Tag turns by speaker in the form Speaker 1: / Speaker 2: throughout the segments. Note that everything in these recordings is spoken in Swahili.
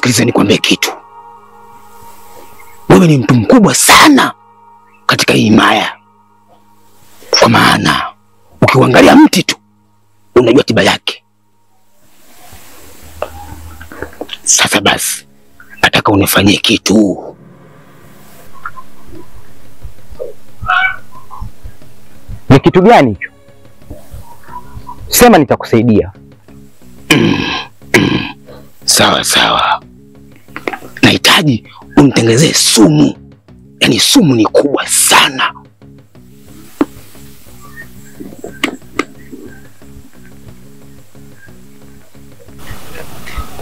Speaker 1: Nisikilize nikwambie kitu. Wewe ni mtu mkubwa sana katika hii himaya. Kwa maana ukiangalia mti tu unajua tiba yake. Sasa basi nataka unifanyie kitu.
Speaker 2: Ni kitu gani hicho? Sema nitakusaidia.
Speaker 1: Sawa sawa. Nahitaji unitengenezee sumu. Yaani sumu ni kubwa sana.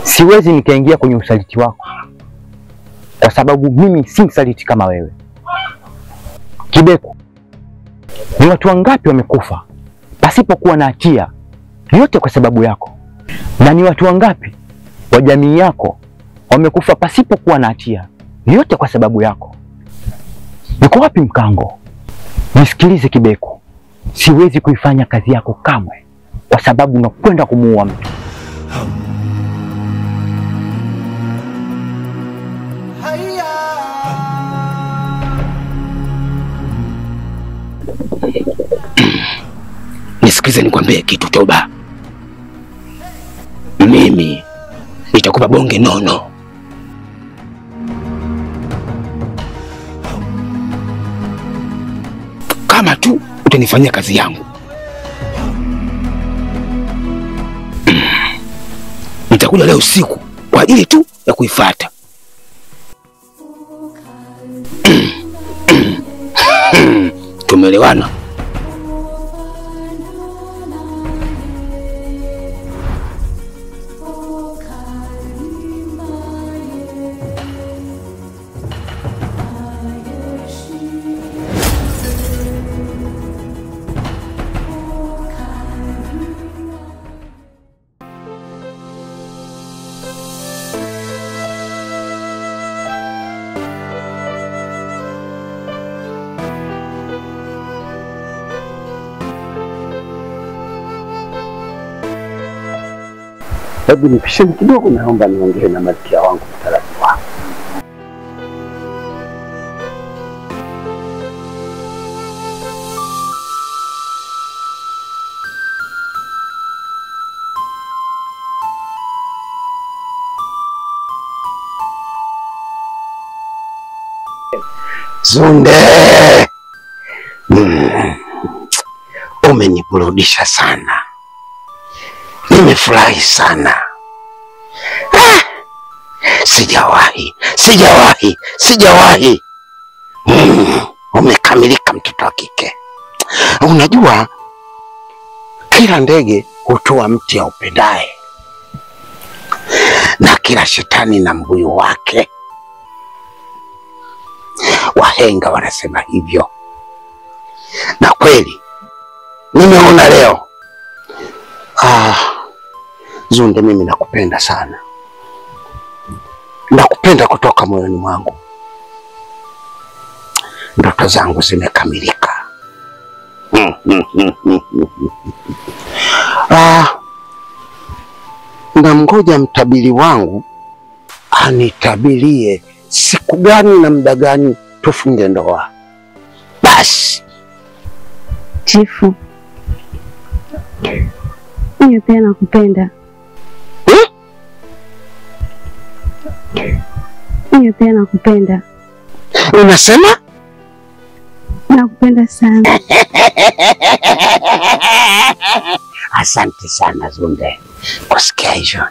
Speaker 2: Siwezi nikaingia kwenye usaliti wako, kwa sababu mimi si msaliti kama wewe. Kibeko, ni watu wangapi wamekufa pasipokuwa na hatia, yote kwa sababu yako? Na ni watu wangapi wa jamii yako wamekufa pasipokuwa na hatia, yote kwa sababu yako? Yuko wapi Mkango? Nisikilize Kibeko, siwezi kuifanya kazi yako kamwe, kwa sababu unakwenda kumuua mtu.
Speaker 1: Nisikilize nikwambie kitu Toba. Mimi nitakupa bonge nono. Kama tu utanifanyia kazi yangu. Nitakuja leo usiku kwa ajili tu ya kuifuata. Tumeelewana?
Speaker 3: Hebu nipisheni kidogo, naomba niongee na malkia wangu mtarajiwa wangu.
Speaker 1: Zunde, umeniburudisha sana. Nimefurahi sana. Sijawahi. Umekamilika mtoto wa kike. Unajua kila ndege hutoa mti aupendaye, na kila shetani na mbuyu wake. Wahenga wanasema hivyo, na kweli nimeona leo. Zunde, mimi nakupenda sana. Nakupenda kutoka moyoni mwangu. Ndoto zangu zimekamilika. Na mgoja mtabiri wangu anitabirie siku gani na muda gani tufunge ndoa. Basi.
Speaker 4: Chifu, mimi pia nakupenda. Mimi pia nakupenda.
Speaker 1: Unasema?
Speaker 4: Nakupenda sana.
Speaker 1: Asante sana Zunde kusikia hivyo.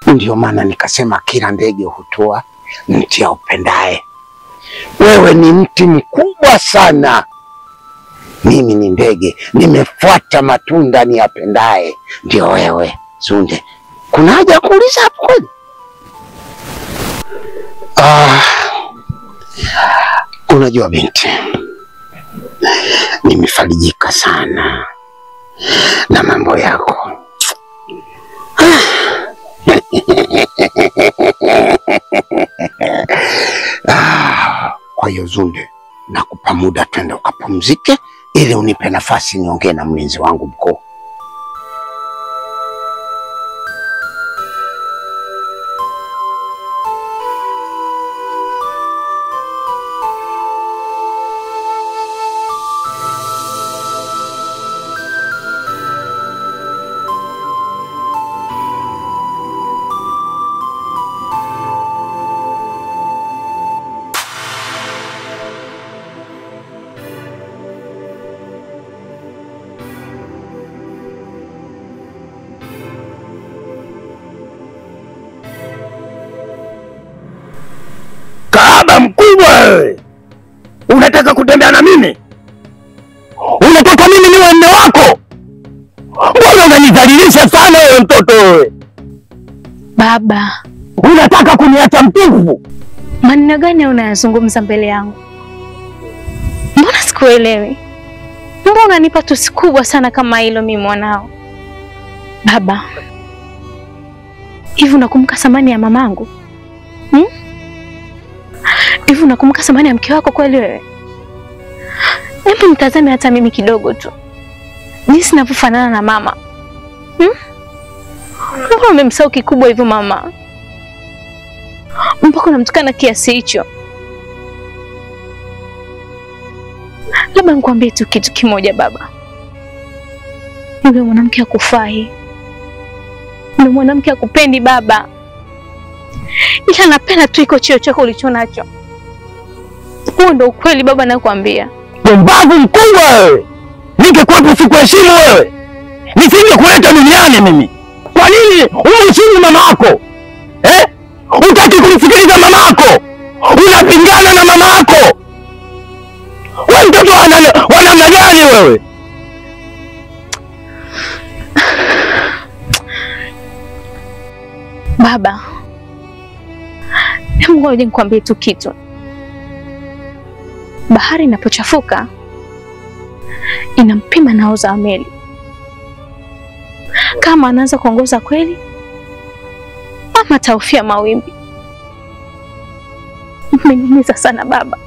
Speaker 1: Ndio maana nikasema kila ndege hutoa mti aupendaye. Wewe ni mti mkubwa sana. Mimi ni ndege, nimefuata matunda niyapendaye. Ndio wewe Zunde. Kuna haja kuuliza hapo kweli? Unajua binti, nimefarijika sana na mambo yako. Kwa hiyo Zunde, nakupa muda twende ukapumzike ili unipe nafasi niongee na mlinzi wangu mkuu. mimi? Unataka mimi niwe mume wako? Mbona unanidhalilisha sana wewe mtoto wewe?
Speaker 5: Baba,
Speaker 1: Unataka kuniacha mtupu?
Speaker 5: maneno gani unayazungumza mbele yangu? Mbona sikuelewi? Mbona unanipa tusi kubwa sana kama hilo mimi mwanao? Baba, hivi unakumbuka thamani ya mamangu? Hivi unakumbuka thamani ya mke wako kweli wewe? Hebu mtazame hata mimi kidogo tu, jinsi ninavyofanana na mama. Mbona umemsahau kikubwa hivyo mama? Mpaka unamtukana kiasi hicho? Labda nikwambie tu kitu kimoja baba. Yule mwanamke hakufai. Yule mwanamke hakupendi baba. Ila napenda tu iko cheo chako ulicho nacho. Huo ndio ukweli baba, nakwambia.
Speaker 1: Pumbavu mkubwa wewe. Ningekuwepo sikuheshimu wewe. Nisingekuleta duniani mimi. Kwa nini umheshimu mama yako? Hutaki kumsikiliza mama yako? Unapingana na mama yako? Wewe mtoto wa namna gani wewe?
Speaker 5: Baba, hebu ngoja nikwambie tu kitu. Bahari inapochafuka inampima nahodha wa meli. Kama anaanza kuongoza kweli ama taufia mawimbi. Umeniumiza sana baba.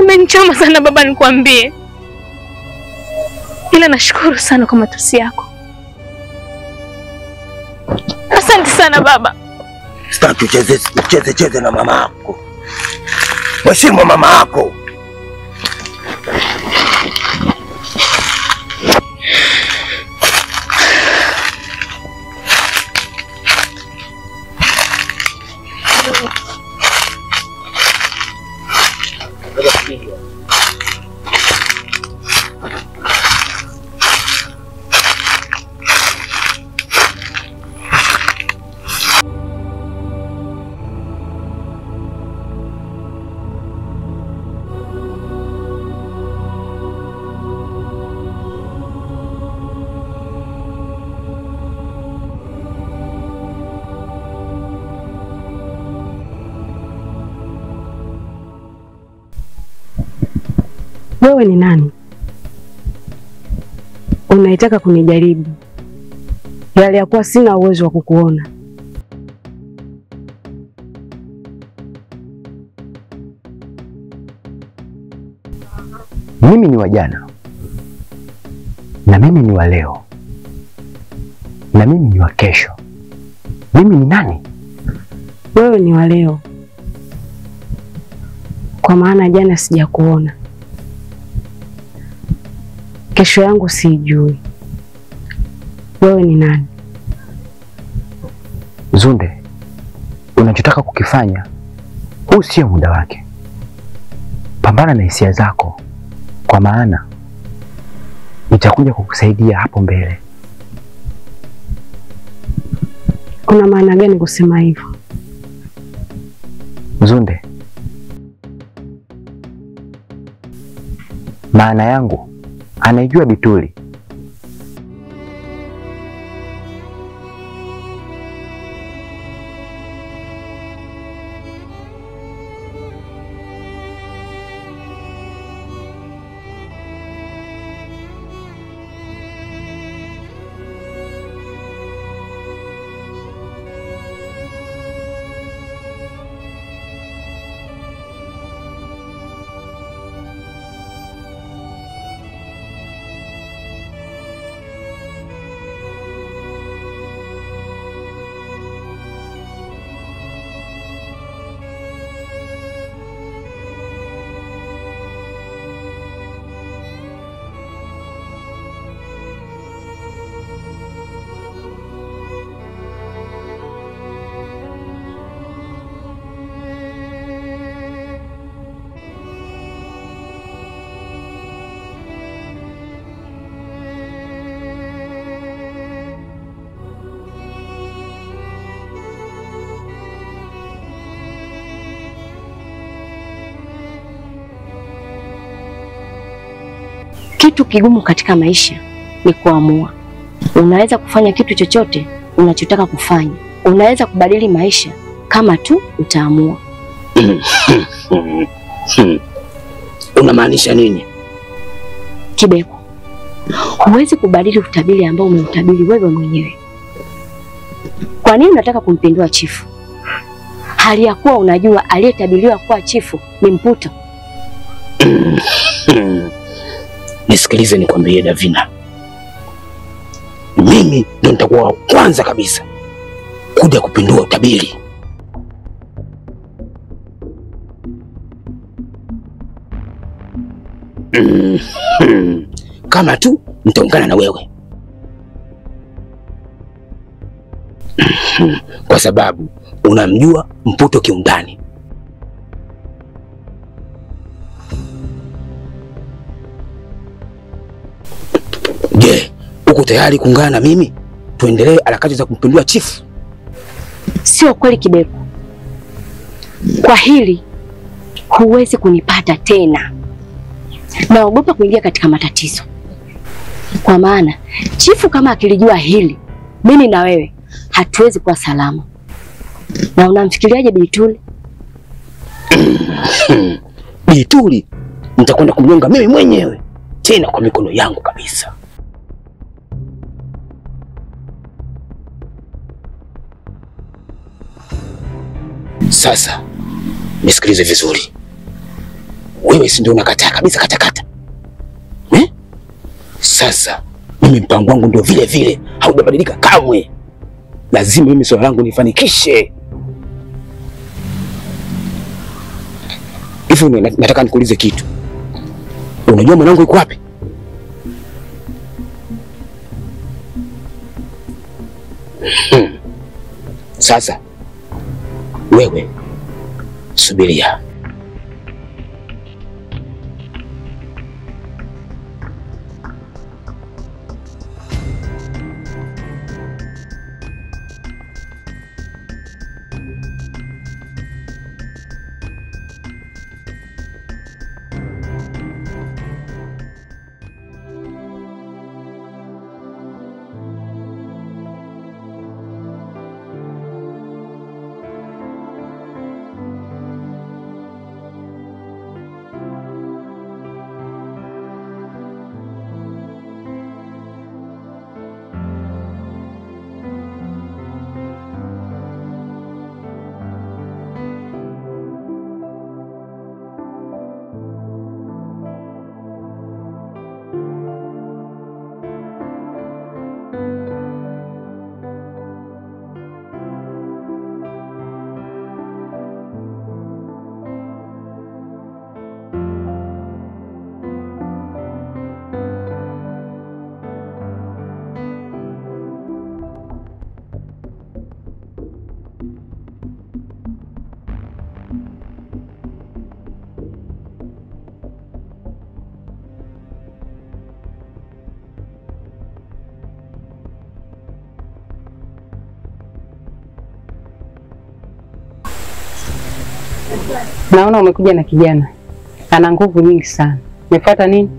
Speaker 5: Umenichoma sana baba, nikwambie. Ila nashukuru sana kwa matusi yako. Asante sana baba.
Speaker 1: Sitaki ucheze na mama yako. Mheshimu mama yako.
Speaker 4: Wewe ni nani? Unaitaka kunijaribu yale ya kuwa sina uwezo wa kukuona.
Speaker 2: Mimi ni wa jana, na mimi ni wa leo, na mimi ni wa kesho. Mimi ni nani?
Speaker 4: Wewe ni wa leo, kwa maana jana sijakuona. Kesho yangu siijui. Wewe ni nani?
Speaker 2: Zunde, unachotaka kukifanya huu sio muda wake. Pambana na hisia zako, kwa maana itakuja kukusaidia hapo mbele.
Speaker 4: Kuna maana gani kusema hivyo?
Speaker 2: Zunde, maana yangu anaijua Bituli.
Speaker 4: Kitu kigumu katika maisha ni kuamua. Unaweza kufanya kitu chochote unachotaka kufanya. Unaweza kubadili maisha kama tu utaamua.
Speaker 1: Unamaanisha nini?
Speaker 4: Kibeko, huwezi kubadili utabiri ambao umeutabiri wewe mwenyewe. Kwa nini unataka kumpindua chifu? Hali ya kuwa unajua aliyetabiriwa kuwa chifu ni Mputo.
Speaker 1: Nisikilize nikwambie Davina. Mimi ndo nitakuwa wa kwanza kabisa kuja kupindua utabiri. Kama tu nitaungana na wewe. Kwa sababu unamjua Mputo kiundani. Je, uko tayari kuungana na mimi? Tuendelee harakati za kumpindua chifu.
Speaker 4: Sio kweli Kibeko. Kwa hili huwezi kunipata tena. Naogopa kuingia katika matatizo. Kwa maana chifu kama akilijua hili, mimi na wewe hatuwezi kuwa salama. Na unamfikiriaje Bituli?
Speaker 1: Bituli nitakwenda kumnyonga mimi mwenyewe, tena kwa mikono yangu kabisa. Sasa nisikilize vizuri. Wewe si ndio unakataa kabisa katakata? Sasa mimi mpango wangu ndio vile vile, haujabadilika kamwe. Lazima mimi swala langu nifanikishe. Hivyo nataka nikuulize kitu. Unajua mwanangu yuko wapi? Sasa wewe subiria.
Speaker 6: Naona umekuja na kijana. Ana nguvu nyingi sana. Umefuata nini?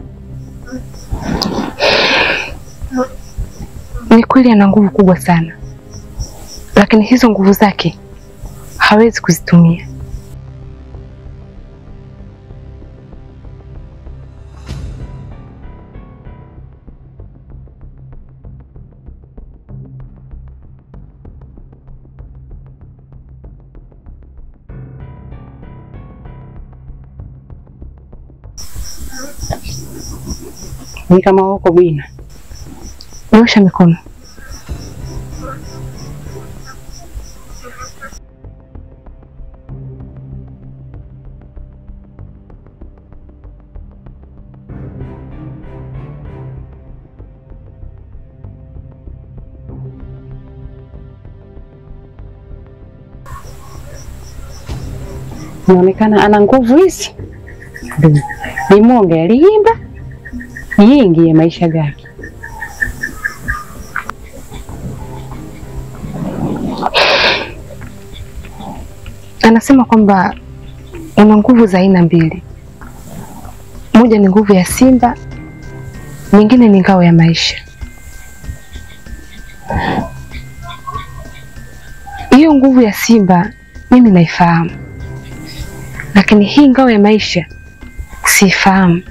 Speaker 5: Ni kweli ana nguvu kubwa sana. Lakini hizo nguvu zake hawezi kuzitumia.
Speaker 6: Ni kama uko bwina.
Speaker 5: Nyosha mikono.
Speaker 6: Inaonekana ana nguvu hizi. Limonge aliimba yingi ya maisha gake.
Speaker 5: Anasema kwamba una nguvu za aina mbili. Moja ni nguvu ya simba
Speaker 7: nyingine ni ngao ya maisha. Hiyo nguvu ya simba mimi naifahamu, lakini hii ngao ya maisha siifahamu.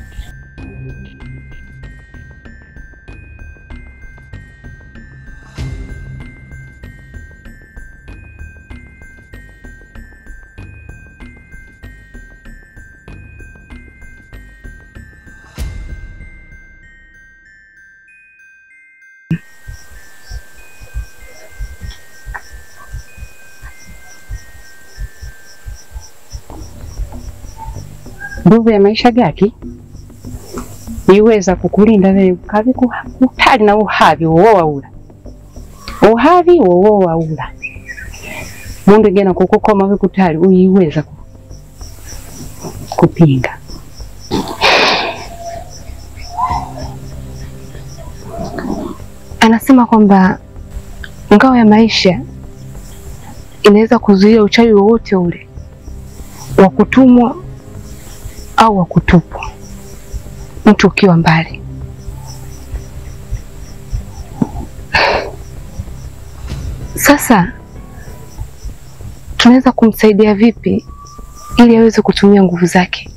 Speaker 6: Nguvu ya maisha gaki iweza kukulinda wewe kavi kutali na uhavi wowaula uhavi wowaula mundu gena kukukoma we kutali uiweza kupinga.
Speaker 7: Anasema kwamba ngao ya maisha inaweza kuzuia uchawi wowote ule wa kutumwa au wa kutupwa mtu ukiwa mbali. Sasa tunaweza kumsaidia vipi ili aweze kutumia nguvu zake?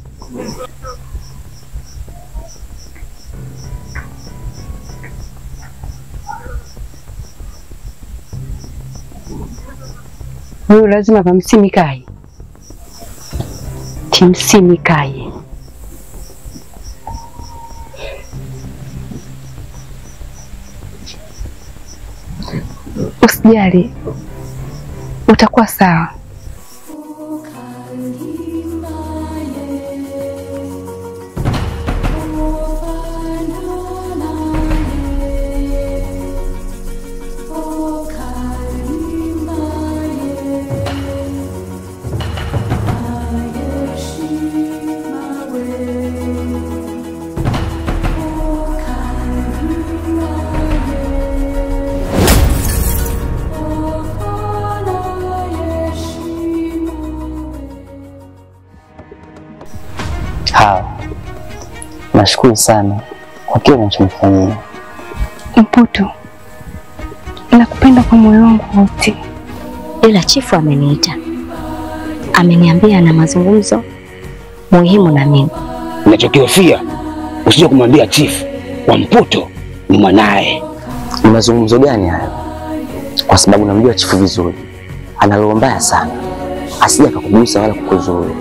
Speaker 6: Huyu lazima vamsimikaye timsimikaye.
Speaker 7: Usijali, utakuwa sawa.
Speaker 2: Nashukuru sana kwa kile unachonifanyia.
Speaker 7: Mputu, nakupenda kwa moyo wangu wote.
Speaker 4: Ila chifu ameniita, ameniambia ana mazungumzo muhimu na mimi.
Speaker 3: Ninachokihofia usije kumwambia chifu wa Mputo ni mwanae.
Speaker 2: Ni mazungumzo gani hayo? Kwa sababu namjua chifu vizuri, ana roho mbaya sana, asije akakugusa wala kukuzuru.